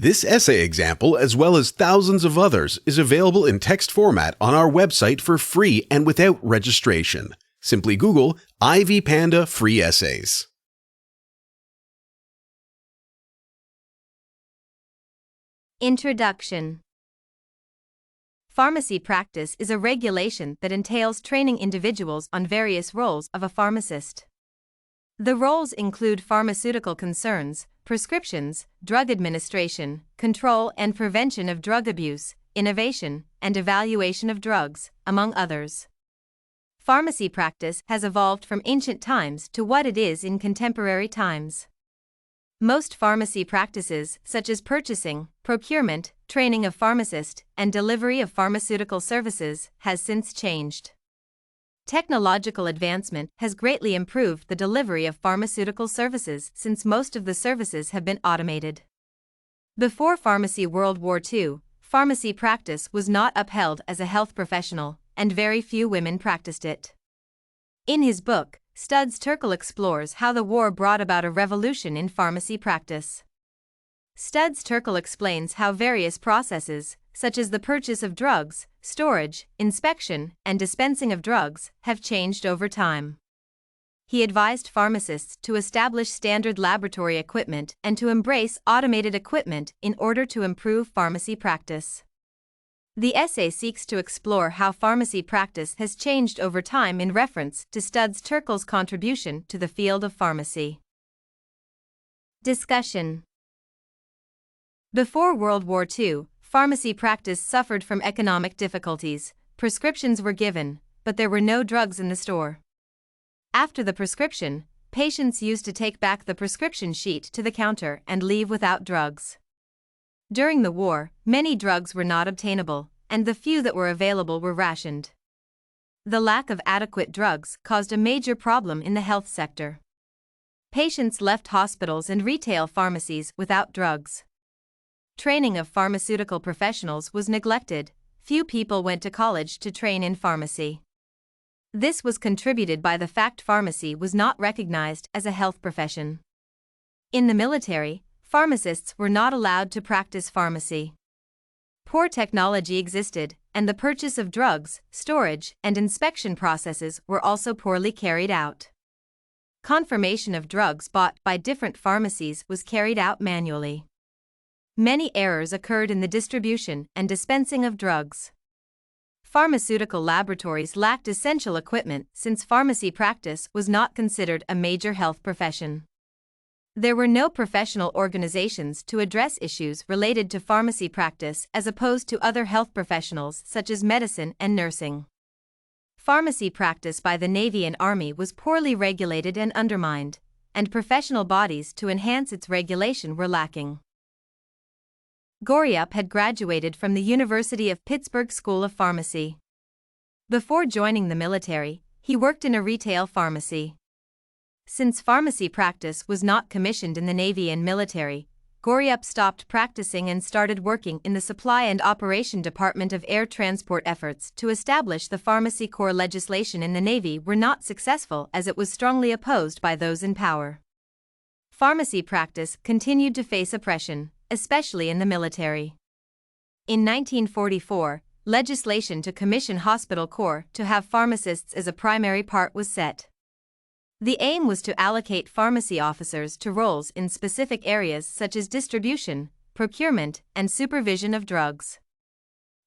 This essay example, as well as thousands of others, is available in text format on our website for free and without registration. Simply Google Ivy Panda Free Essays. Introduction. Pharmacy practice is a regulation that entails training individuals on various roles of a pharmacist. The roles include pharmaceutical concerns, prescriptions, drug administration, control and prevention of drug abuse, innovation, and evaluation of drugs, among others. Pharmacy practice has evolved from ancient times to what it is in contemporary times. Most pharmacy practices, such as purchasing, procurement, training of pharmacist, and delivery of pharmaceutical services, has since changed. Technological advancement has greatly improved the delivery of pharmaceutical services since most of the services have been automated. Before Pharmacy World War II, pharmacy practice was not upheld as a health professional, and very few women practiced it. In his book, Studs Terkel explores how the war brought about a revolution in pharmacy practice. Studs Terkel explains how various processes, such as the purchase of drugs, storage, inspection, and dispensing of drugs, have changed over time. He advised pharmacists to establish standard laboratory equipment and to embrace automated equipment in order to improve pharmacy practice. The essay seeks to explore how pharmacy practice has changed over time in reference to Studs Terkel's contribution to the field of pharmacy. Discussion. Before World War II, pharmacy practice suffered from economic difficulties. Prescriptions were given, but there were no drugs in the store. After the prescription, patients used to take back the prescription sheet to the counter and leave without drugs. During the war, many drugs were not obtainable, and the few that were available were rationed. The lack of adequate drugs caused a major problem in the health sector. Patients left hospitals and retail pharmacies without drugs. Training of pharmaceutical professionals was neglected. Few people went to college to train in pharmacy. This was contributed by the fact pharmacy was not recognized as a health profession. In the military, pharmacists were not allowed to practice pharmacy. Poor technology existed, and the purchase of drugs, storage, and inspection processes were also poorly carried out. Confirmation of drugs bought by different pharmacies was carried out manually. Many errors occurred in the distribution and dispensing of drugs. Pharmaceutical laboratories lacked essential equipment since pharmacy practice was not considered a major health profession. There were no professional organizations to address issues related to pharmacy practice as opposed to other health professionals such as medicine and nursing. Pharmacy practice by the Navy and Army was poorly regulated and undermined, and professional bodies to enhance its regulation were lacking. Goryup had graduated from the University of Pittsburgh School of Pharmacy. Before joining the military, he worked in a retail pharmacy. Since pharmacy practice was not commissioned in the Navy and military, Goryup stopped practicing and started working in the Supply and Operation Department of Air Transport. Efforts to establish the Pharmacy Corps legislation in the Navy were not successful as it was strongly opposed by those in power. Pharmacy practice continued to face oppression, especially in the military. In 1944, legislation to commission hospital corps to have pharmacists as a primary part was set. The aim was to allocate pharmacy officers to roles in specific areas such as distribution, procurement, and supervision of drugs.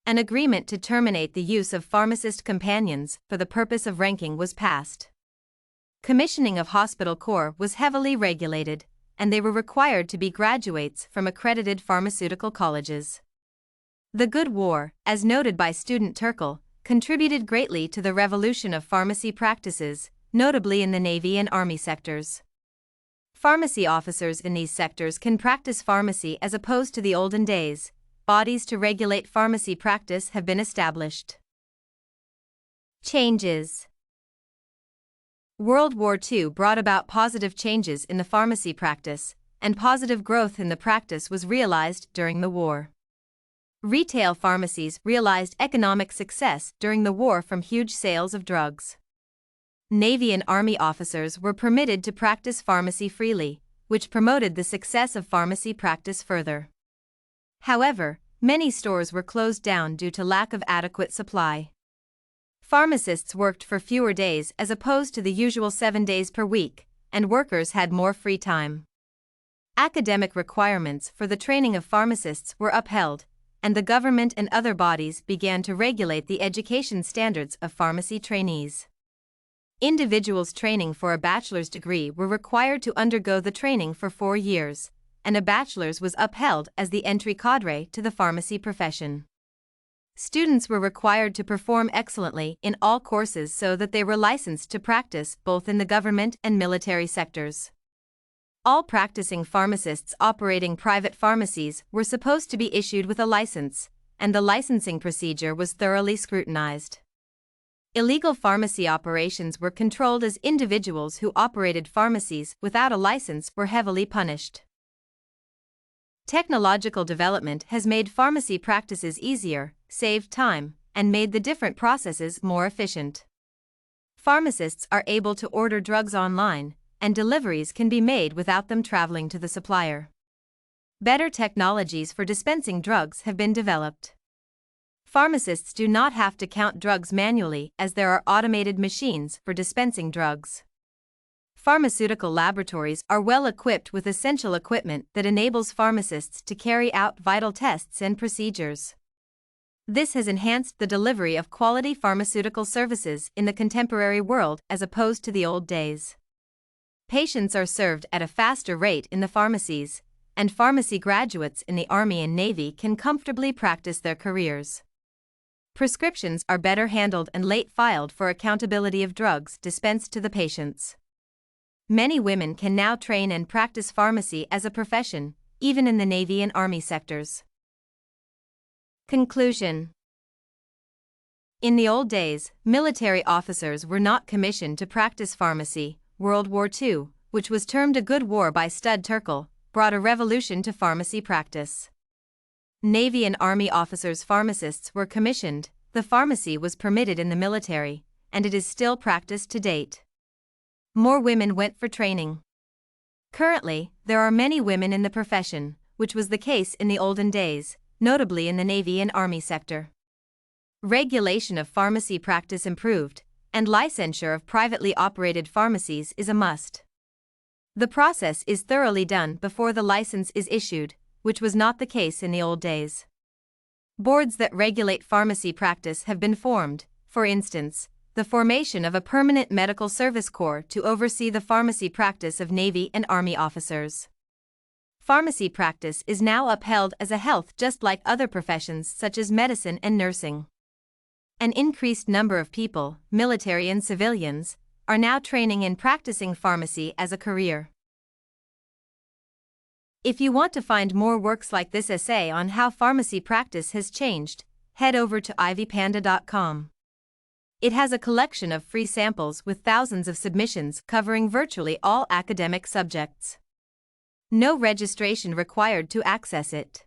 An agreement to terminate the use of pharmacist companions for the purpose of ranking was passed. Commissioning of hospital corps was heavily regulated, and they were required to be graduates from accredited pharmaceutical colleges. The Good War, as noted by student Terkel, contributed greatly to the revolution of pharmacy practices, notably in the Navy and Army sectors. Pharmacy officers in these sectors can practice pharmacy as opposed to the olden days. Bodies to regulate pharmacy practice have been established. Changes. World War II brought about positive changes in the pharmacy practice, and positive growth in the practice was realized during the war. Retail pharmacies realized economic success during the war from huge sales of drugs. Navy and Army officers were permitted to practice pharmacy freely, which promoted the success of pharmacy practice further. However, many stores were closed down due to lack of adequate supply. Pharmacists worked for fewer days as opposed to the usual 7 days per week, and workers had more free time. Academic requirements for the training of pharmacists were upheld, and the government and other bodies began to regulate the education standards of pharmacy trainees. Individuals training for a bachelor's degree were required to undergo the training for 4 years, and a bachelor's was upheld as the entry cadre to the pharmacy profession. Students were required to perform excellently in all courses so that they were licensed to practice both in the government and military sectors. All practicing pharmacists operating private pharmacies were supposed to be issued with a license, and the licensing procedure was thoroughly scrutinized. Illegal pharmacy operations were controlled as individuals who operated pharmacies without a license were heavily punished. Technological development has made pharmacy practices easier, saved time, and made the different processes more efficient. Pharmacists are able to order drugs online, and deliveries can be made without them traveling to the supplier. Better technologies for dispensing drugs have been developed. Pharmacists do not have to count drugs manually as there are automated machines for dispensing drugs. Pharmaceutical laboratories are well equipped with essential equipment that enables pharmacists to carry out vital tests and procedures. This has enhanced the delivery of quality pharmaceutical services in the contemporary world as opposed to the old days. Patients are served at a faster rate in the pharmacies, and pharmacy graduates in the Army and Navy can comfortably practice their careers. Prescriptions are better handled and late filed for accountability of drugs dispensed to the patients. Many women can now train and practice pharmacy as a profession, even in the Navy and Army sectors. Conclusion. In the old days, military officers were not commissioned to practice pharmacy. World War II, which was termed a good war by Stud Terkel, brought a revolution to pharmacy practice. Navy and Army officers' pharmacists were commissioned, the pharmacy was permitted in the military, and it is still practiced to date. More women went for training. Currently, there are many women in the profession, which was the case in the olden days, notably in the Navy and Army sector. Regulation of pharmacy practice improved, and licensure of privately operated pharmacies is a must. The process is thoroughly done before the license is issued, which was not the case in the old days. Boards that regulate pharmacy practice have been formed, for instance, the formation of a permanent medical service corps to oversee the pharmacy practice of Navy and Army officers. Pharmacy practice is now upheld as a health just like other professions such as medicine and nursing. An increased number of people, military and civilians, are now training and practicing pharmacy as a career. If you want to find more works like this essay on how pharmacy practice has changed, head over to ivypanda.com. It has a collection of free samples with thousands of submissions covering virtually all academic subjects. No registration required to access it.